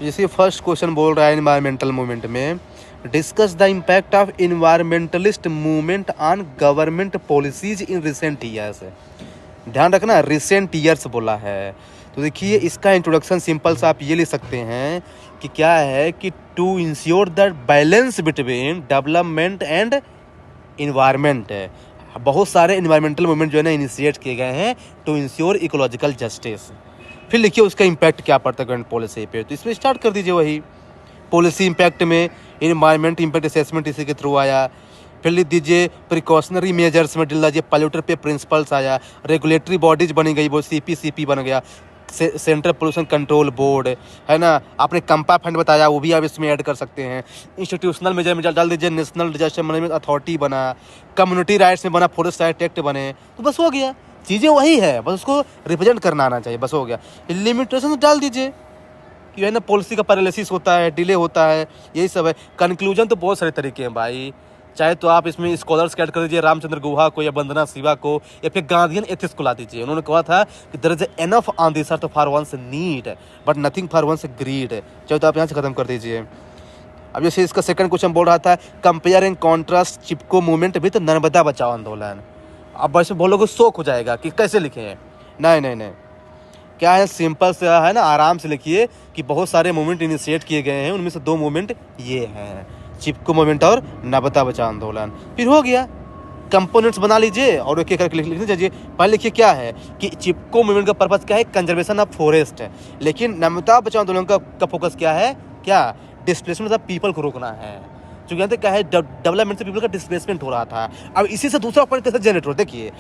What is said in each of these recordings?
जैसे first question बोल रहा है इन्वायरमेंटल मूवमेंट में, discuss the impact of environmentalist movement on government policies in recent years. ध्यान रखना रिसेंट ईयर्स बोला है। तो देखिए इसका इंट्रोडक्शन सिंपल सा आप ये ले सकते हैं कि क्या है कि to ensure the balance between development and environment है। बहुत सारे इन्वायरमेंटल मूवमेंट जो है ना इनिशिएट किए गए हैं टू इंश्योर इकोलॉजिकल जस्टिस। फिर लिखिए उसका इम्पैक्ट क्या पड़ता है गवर्नमेंट पॉलिसी पे, तो इसमें स्टार्ट कर दीजिए वही पॉलिसी इम्पैक्ट में इन्वायरमेंट इम्पैक्ट असेसमेंट इसी के थ्रू आया। फिर लिख दीजिए प्रिकॉशनरी मेजर्स में डिल दीजिए पॉल्यूटर पे प्रिंसिपल्स आया, रेगुलेटरी बॉडीज बनी गई, वो सीपी बन गया, सेंट्रल पोल्यूशन कंट्रोल बोर्ड है ना। आपने कंपा फंड बताया वो भी आप इसमें ऐड कर सकते हैं। इंस्टीट्यूशनल मेजर में डाल दीजिए नेशनल डिजास्टर मैनेजमेंट अथॉरिटी बना, कम्युनिटी राइट्स में बना फॉरेस्ट राइट एक्ट बने, तो बस हो गया। चीज़ें वही है, बस उसको रिप्रेजेंट करना आना चाहिए, बस हो गया। लिमिटेशन डाल दीजिए कि है ना पॉलिसी का पैरालिसिस होता है, डिले होता है, यही सब है। कंक्लूजन तो बहुत सारे तरीके हैं भाई, चाहे तो आप इसमें स्कॉलर्स ऐड कर दीजिए, रामचंद्र गुहा को या वंदना शिवा को या फिर गांधीयन एथिक्स को ला दीजिए। उन्होंने कहा था कि there is enough on this earth for one's need but nothing for one's greed, चाहे तो आप यहाँ से खत्म कर दीजिए। अब जैसे इसका सेकंड क्वेश्चन बोल रहा था compare and contrast Chipko movement with Narmada बचाओ आंदोलन। अब वैसे बोलोगे शौक हो जाएगा कि कैसे लिखे हैं, नहीं, क्या है सिंपल से है ना, आराम से लिखिए कि बहुत सारे मूवमेंट इनिशिएट किए गए हैं, उनमें से दो मूवमेंट ये हैं, चिपको मूवमेंट और नर्मदा बचाओ आंदोलन। फिर हो गया, कंपोनेंट्स बना लीजिए और एक एक करके लिखने चाहिए। पहले लिखिए क्या है कि चिपको मूवमेंट का पर्पस क्या है, कंजर्वेशन ऑफ फॉरेस्ट है, लेकिन नर्मदा बचाओ आंदोलन का फोकस क्या है, क्या डिस्प्लेसमेंट ऑफ पीपल को रोकना है। क्योंकि यहाँ क्या है डेवलपमेंट से पीपल का डिस्प्लेसमेंट हो रहा था। अब इसी से दूसरा पॉइंट कैसे जनरेट हो, देखिए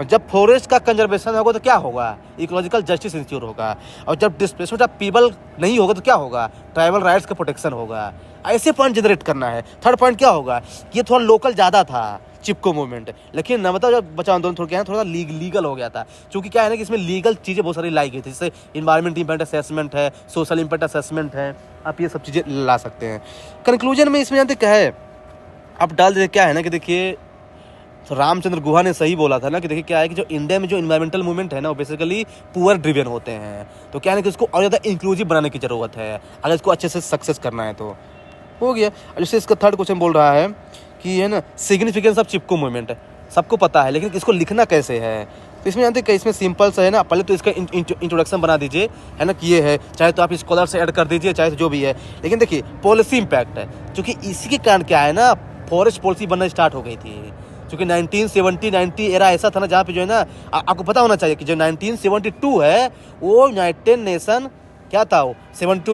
जब फॉरेस्ट का कंजर्वेशन होगा तो क्या होगा, इकोलॉजिकल जस्टिस इंश्योर होगा, और जब डिस्प्लेसमेंट ऑफ पीपल नहीं होगा तो क्या होगा, ट्राइबल राइट्स का प्रोटेक्शन होगा। ऐसे पॉइंट जनरेट करना है। थर्ड पॉइंट क्या होगा, ये थोड़ा लोकल ज़्यादा था चिपको मूवमेंट, लेकिन नर्मदा जब बचाओ आंदोलन थोड़ा क्या है थोड़ा लीगल हो गया था, क्योंकि क्या है ना कि इसमें लीगल चीज़ें बहुत सारी लाई गई थी, जैसे इन्वायरमेंट इम्पैक्ट असेसमेंट है, सोशल इम्पैक्ट असेसमेंट है, आप ये सब चीज़ें ला सकते हैं। कंक्लूजन में इसमें जानते क्या है, आप डाल दीजिए क्या है ना कि देखिए तो रामचंद्र गुहा ने सही बोला था ना कि देखिए क्या है कि जो इंडिया में जो इन्वायरमेंटल मूवमेंट है ना वो बेसिकली पुअर ड्रिवन होते हैं, तो क्या है ना कि उसको और ज़्यादा इंक्लूसिव बनाने की ज़रूरत है अगर इसको अच्छे से सक्सेस करना है तो। हो गया। जैसे इसका थर्ड क्वेश्चन बोल रहा है कि है ना सिग्निफिकेंस ऑफ चिपको मूवमेंट, सबको पता है लेकिन इसको लिखना कैसे है, तो इसमें जानते हैं इसमें सिंपल सा है ना, पहले तो इसका इंट्रोडक्शन बना दीजिए है ना कि ये है, चाहे तो आप स्कॉलर से ऐड कर दीजिए चाहे तो जो भी है, लेकिन देखिए पॉलिसी इम्पैक्ट है, क्योंकि इसी के कारण क्या है ना फॉरेस्ट पॉलिसी बनना स्टार्ट हो गई थी। क्योंकि 1970-90 एरा ऐसा था ना जहाँ पे जो है ना आपको पता होना चाहिए कि जो 1972 है वो यूनाइटेड नेशन क्या था, वो 72